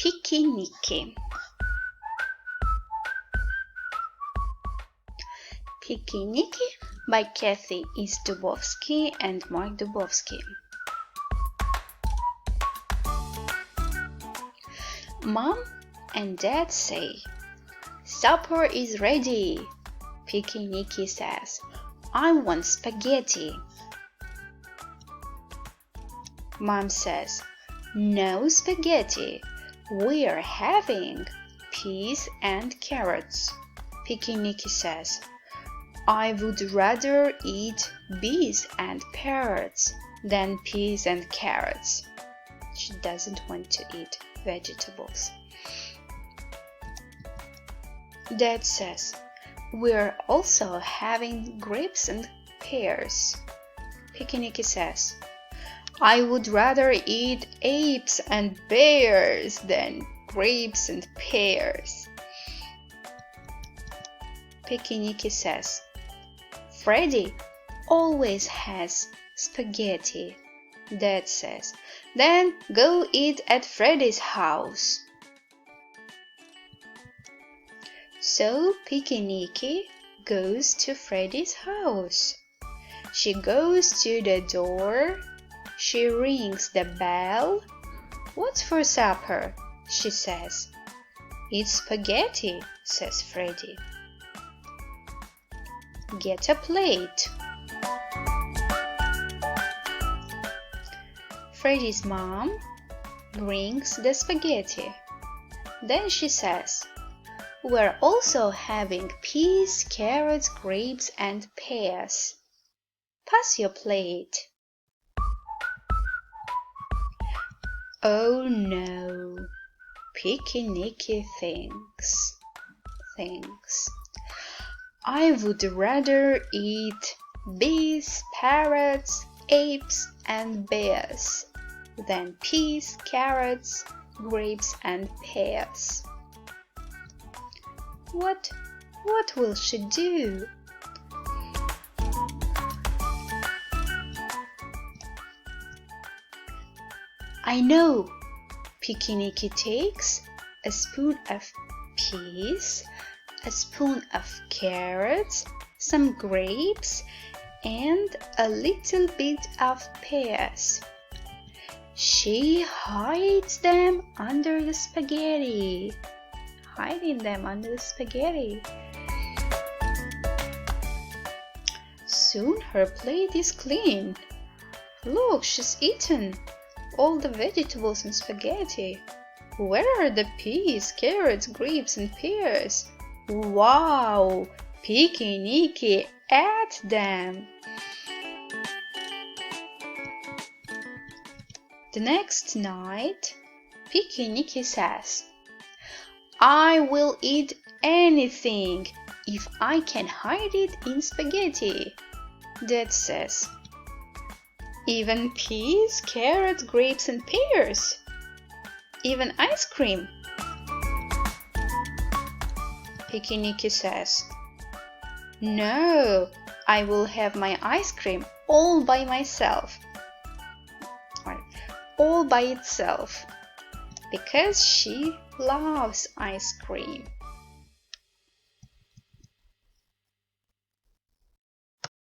Picky Nicky. Picky Nicky by Kathy East Dubovsky and Mark Dubovsky. Mom and Dad say, "Supper is ready." Picky Nicky says, "I want spaghetti." Mom says, "No spaghetti. We're having peas and carrots." Picky Nicky says, "I would rather eat bees and parrots than peas and carrots." She doesn't want to eat vegetables. Dad says, "We're also having grapes and pears." Picky Nicky says, "I would rather eat apes and bears than grapes and pears." Picky Nicky says, "Freddy always has spaghetti." Dad says, "Then go eat at Freddy's house." So Picky Nicky goes to Freddy's house. She goes to the door. She rings the bell. "What's for supper?" she says. "It's spaghetti," says Freddy. "Get a plate." Freddy's mom brings the spaghetti. Then she says, "We're also having peas, carrots, grapes, and pears. Pass your plate." Oh no, Picky Nicky thinks, "I would rather eat bees, parrots, apes, and bears than peas, carrots, grapes, and pears." What will she do? I know. Picky Nicky takes a spoon of peas, a spoon of carrots, some grapes, and a little bit of pears. She hides them under the spaghetti. Soon her plate is clean. Look, she's eaten all the vegetables and spaghetti. Where are the peas, carrots, grapes, and pears? Wow! Picky Nicky ate them. The next night, Picky Nicky says, "I will eat anything if I can hide it in spaghetti." Dad says, "Even peas, carrots, grapes, and pears? Even ice cream?" Picky Nicky says, "No, I will have my ice cream all by myself." All by itself, because she loves ice cream.